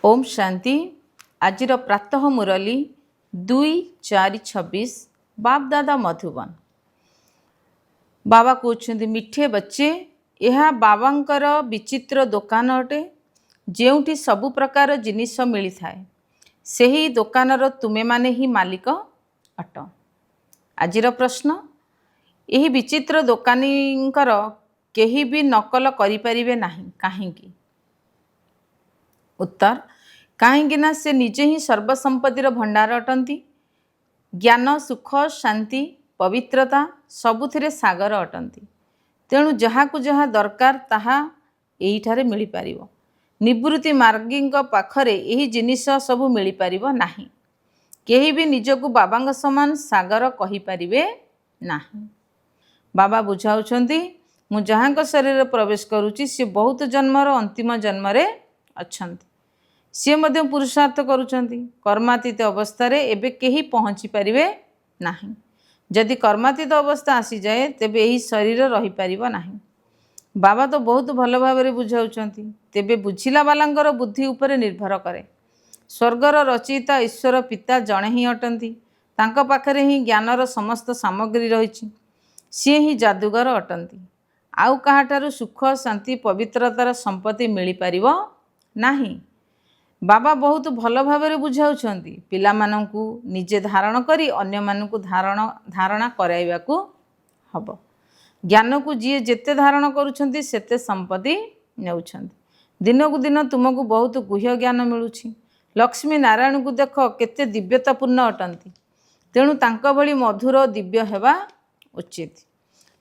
ओम शांति। आज प्रातः मुरली 2/4/26 बाप दादा मधुबन। बाबा कहते मिठे बच्चे यह बाबांकर विचित्र दुकान अटे जेउठी सबु प्रकार जिनिस मिली थाए सही दुकानर तुमे माने ही मालिक अट। आजिर प्रश्न यही विचित्र दुकानींकर केही भी नकल करिपारिबे नाही काहेकि? उत्तर कहीं से निजे ही सर्वसंपत्तिर भंडार अटंती। ज्ञान सुख शांति पवित्रता सबुथिरे सागर अटंती। तेणु जहाकु जहा दरकार ताहा एहिठारे मिली पारिबो। निवृत्ति मार्गींक पाखरे एही जिनिस सबु मिली पारिबो नाही। केही भी निजकु बाबांग समान सागर कहि पारिबे नाही। बाबा बुझाउछंती मु जहांक शरीर प्रवेश करूची से बहुत जन्मर अंतिम जन्मरे अछंती। सी मध्य पुरुषार्थ करुछंती। कर्मातीत अवस्था रे एबे केही पहुँची पारिबे नाही। जदि कर्मातीत अवस्था आसी जाए तेबे एही शरीर रही पारिबो नाही। बाबा तो बहुत भल भाव बुझाउछंती। तेबे बुझिला बालांकर बुद्धि उपरे निर्भर करे। स्वर्गर रचयिता ईश्वर पिता जणे ही अटंती। तांक पाखरे ही ज्ञानर समस्त सामग्री रहिछि। सी ही जादूगर अटंती। आउ काहाठारु सुख शांति पवित्रतार संपत्ति मिली पारिबो नाही। बाबा बहुत भल भाव बुझाउछंती। पिलामानंकु निजे धारण करी अन्य मानंकु धारणा कराइबाकू हबो। ज्ञान को जी जेते धारण करुछंती सेते संपत्ति नेउछंती। दिनकू दिन तुमको बहुत गुह्य ज्ञान मिलुछि। लक्ष्मी नारायण को देख केते दिव्यतापूर्ण अटंती। तेणु तांक भली मधुर दिव्य हेबा उचित।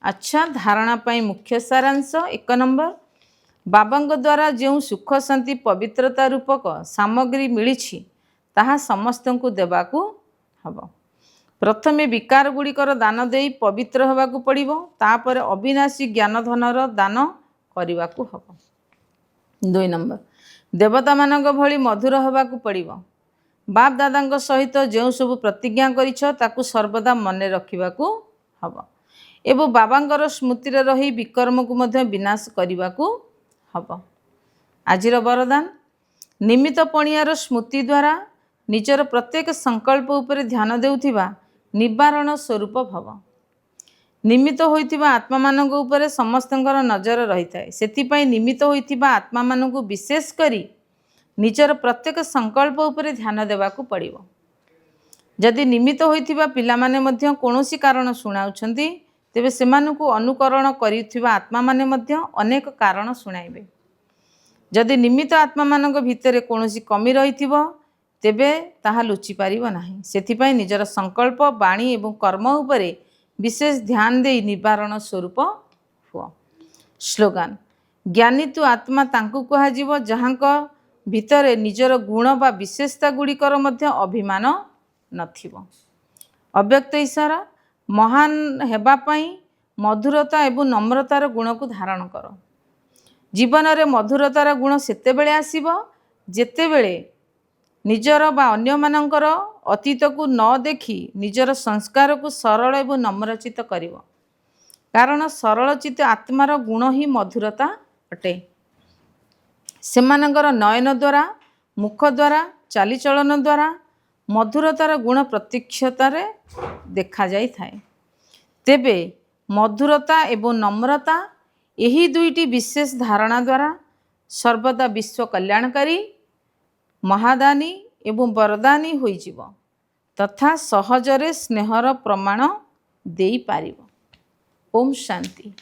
अच्छा, धारणा पाई मुख्य सारांश 1 नंबर, बाबांग द्वारा जो सुख शांति पवित्रता रूपक सामग्री मिली ताहा समस्तंकु देबाकू हबो। प्रथमे विकार गुड़िकर दान देई पवित्र होबाकू पड़िबो। तापर अविनाशी ज्ञान धनर दान करिबाकू हबो। 2 नंबर, देवता मानक भली मधुर होबाकू पड़िबो। बाप दादांग सहित जो सब प्रतिज्ञा करिछ ताकू सर्वदा मने रखिबाकू हबो एवं बाबांगर स्मृति रे रही विकर्म को मध्य विनाश करिबाकू हबो। आजिर वरदान, निमित्त पणियार स्मृति द्वारा निजर प्रत्येक संकल्प उपरे ध्यान देउथिबा निवारण स्वरूप भव। निमित्त होइथिबा आत्मा मानक उपरे समस्तंकर नजर रही थाए। सेथिपाई निमित्त होइथिबा आत्मा मानक विशेष करी निजर प्रत्येक संकल्प उपरे ध्यान देबाकू पड़िबो। जदि निमित्त होइथिबा पिला माने मध्य कोनोसी कारण सुनाउछंती तेबे सेमानकु अनुकरण करिथिबा आत्मा माने मध्य अनेक कारण सुनाइबे। जदि निमित्त आत्मा मानक भितरे कोनोसी कमी रहिथिबो तेबे ताहा लुचि पारिबो नाही। सेथिपाई निजर संकल्प वाणी एवं कर्म उपरे विशेष ध्यान देई निवारण स्वरूप हुआ। स्लोगान, ज्ञानी तु आत्मा तांकु कहाजिवो जहांक भितरे निजर गुण बा विशेषता गुड़िकर मध्य अभिमान नथिबो। अव्यक्त इशारा, महान हेबा पाई मधुरता एवं नम्रतार गुण को धारण कर। जीवन रे मधुरतार गुण सेतेबेले आसीबो जेतेबेले निजर बा अन्य मानकर अतीत को न देखी निजर संस्कार को सरल एवं नम्रचित करिवो। कारण सरलचित आत्मार गुण ही मधुरता अटे। सेमानकर नयन द्वारा मुख द्वारा चालीचलन द्वारा मधुरतार गुण प्रत्यक्षतार देखा जाई थाए। तेबे मधुरता एवं नम्रता यही दुईटी विशेष धारणा द्वारा सर्वदा विश्व कल्याणकारी महादानी एवं वरदानी होइजिवो तथा सहजरे स्नेहर प्रमाण देई पारिबो। ओम शांति।